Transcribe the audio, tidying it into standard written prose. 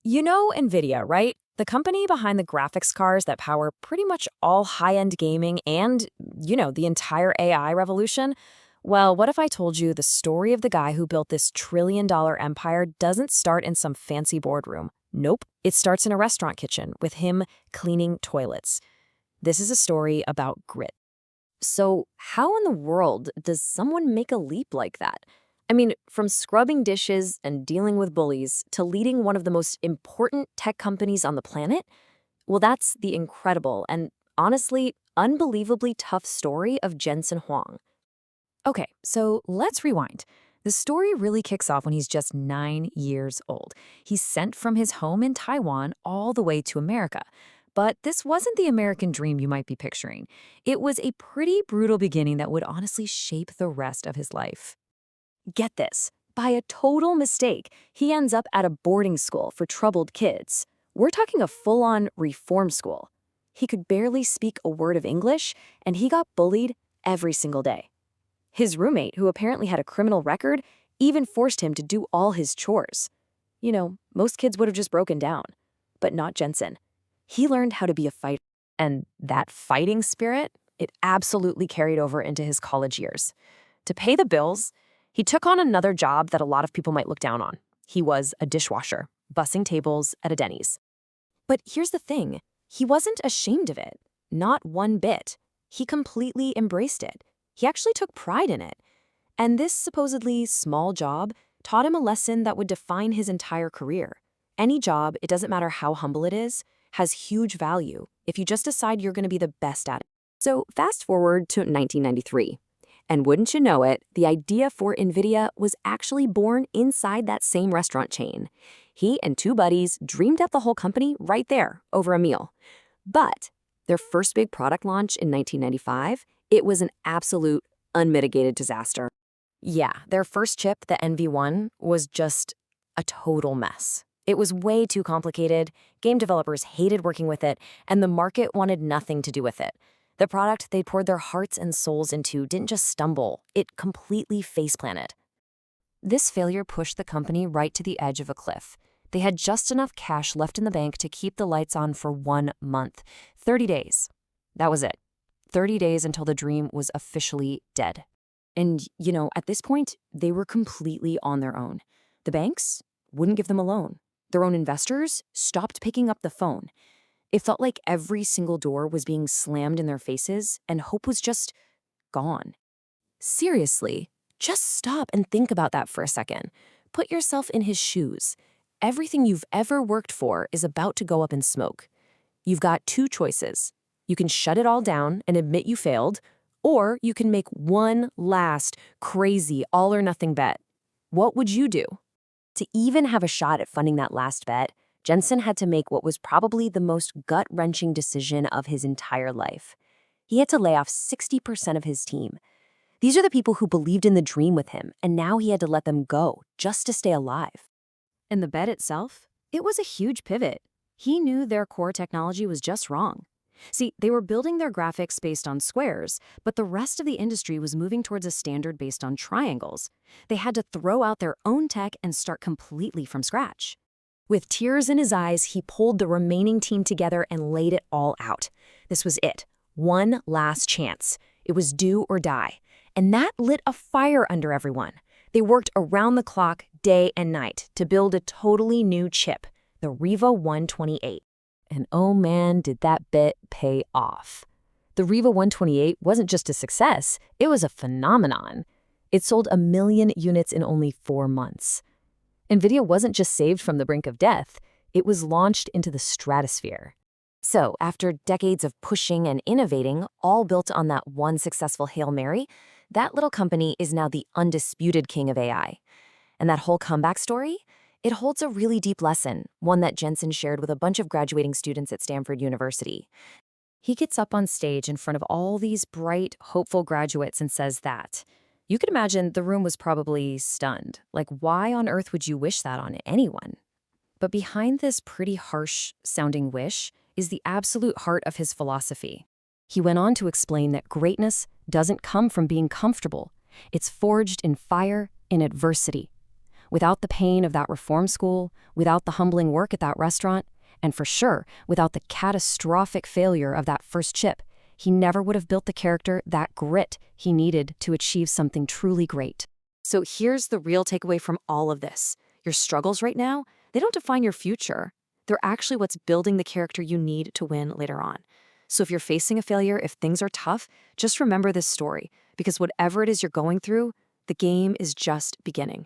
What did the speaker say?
You know Nvidia, right? The company behind the graphics cards that power pretty much all high-end gaming and, the entire AI revolution? Well, what if I told you the story of the guy who built this trillion-dollar empire doesn't start in some fancy boardroom? Nope. It starts in a restaurant kitchen with him cleaning toilets. This is a story about grit. So, how in the world does someone make a leap like that? I mean, from scrubbing dishes and dealing with bullies to leading one of the most important tech companies on the planet? Well, that's the incredible and honestly unbelievably tough story of Jensen Huang. Okay, so let's rewind. The story really kicks off when he's just 9 years old. He's sent from his home in Taiwan all the way to America. But this wasn't the American dream you might be picturing. It was a pretty brutal beginning that would honestly shape the rest of his life. Get this, by a total mistake, he ends up at a boarding school for troubled kids. We're talking a full-on reform school. He could barely speak a word of English, and he got bullied every single day. His roommate, who apparently had a criminal record, even forced him to do all his chores. Most kids would have just broken down, but not Jensen. He learned how to be a fighter, and that fighting spirit, it absolutely carried over into his college years. To pay the bills, he took on another job that a lot of people might look down on. He was a dishwasher, bussing tables at a Denny's. But here's the thing, he wasn't ashamed of it, not one bit. He completely embraced it. He actually took pride in it. And this supposedly small job taught him a lesson that would define his entire career. Any job, it doesn't matter how humble it is, has huge value if you just decide you're going to be the best at it. So, fast forward to 1993. And wouldn't you know it, the idea for Nvidia was actually born inside that same restaurant chain. He and two buddies dreamed up the whole company right there over a meal. But their first big product launch in 1995, it was an absolute unmitigated disaster. Yeah, their first chip, the NV1, was just a total mess. It was way too complicated, game developers hated working with it, and the market wanted nothing to do with it. The product they poured their hearts and souls into didn't just stumble, it completely face-planted. This failure pushed the company right to the edge of a cliff. They had just enough cash left in the bank to keep the lights on for 1 month, 30 days. That was it. 30 days until the dream was officially dead. And, at this point, they were completely on their own. The banks wouldn't give them a loan. Their own investors stopped picking up the phone. It felt like every single door was being slammed in their faces, and hope was just gone. Seriously, just stop and think about that for a second. Put yourself in his shoes. Everything you've ever worked for is about to go up in smoke. You've got two choices. You can shut it all down and admit you failed, or you can make one last, crazy, all-or-nothing bet. What would you do? To even have a shot at funding that last bet, Jensen had to make what was probably the most gut-wrenching decision of his entire life. He had to lay off 60% of his team. These are the people who believed in the dream with him, and now he had to let them go just to stay alive. And the bet itself? It was a huge pivot. He knew their core technology was just wrong. See, they were building their graphics based on squares, but the rest of the industry was moving towards a standard based on triangles. They had to throw out their own tech and start completely from scratch. With tears in his eyes, he pulled the remaining team together and laid it all out. This was it. One last chance. It was do or die. And that lit a fire under everyone. They worked around the clock, day and night, to build a totally new chip, the Riva 128. And oh man, did that bet pay off. The Riva 128 wasn't just a success, it was a phenomenon. It sold 1 million units in only 4 months. Nvidia wasn't just saved from the brink of death, it was launched into the stratosphere. So, after decades of pushing and innovating, all built on that one successful Hail Mary, that little company is now the undisputed king of AI. And that whole comeback story? It holds a really deep lesson, one that Jensen shared with a bunch of graduating students at Stanford University. He gets up on stage in front of all these bright, hopeful graduates and says that. You could imagine the room was probably stunned. Like, why on earth would you wish that on anyone? But behind this pretty harsh-sounding wish is the absolute heart of his philosophy. He went on to explain that greatness doesn't come from being comfortable. It's forged in fire, in adversity. Without the pain of that reform school, without the humbling work at that restaurant, and for sure, without the catastrophic failure of that first chip, he never would have built the character, that grit he needed to achieve something truly great. So here's the real takeaway from all of this. Your struggles right now, they don't define your future. They're actually what's building the character you need to win later on. So if you're facing a failure, if things are tough, just remember this story, because whatever it is you're going through, the game is just beginning.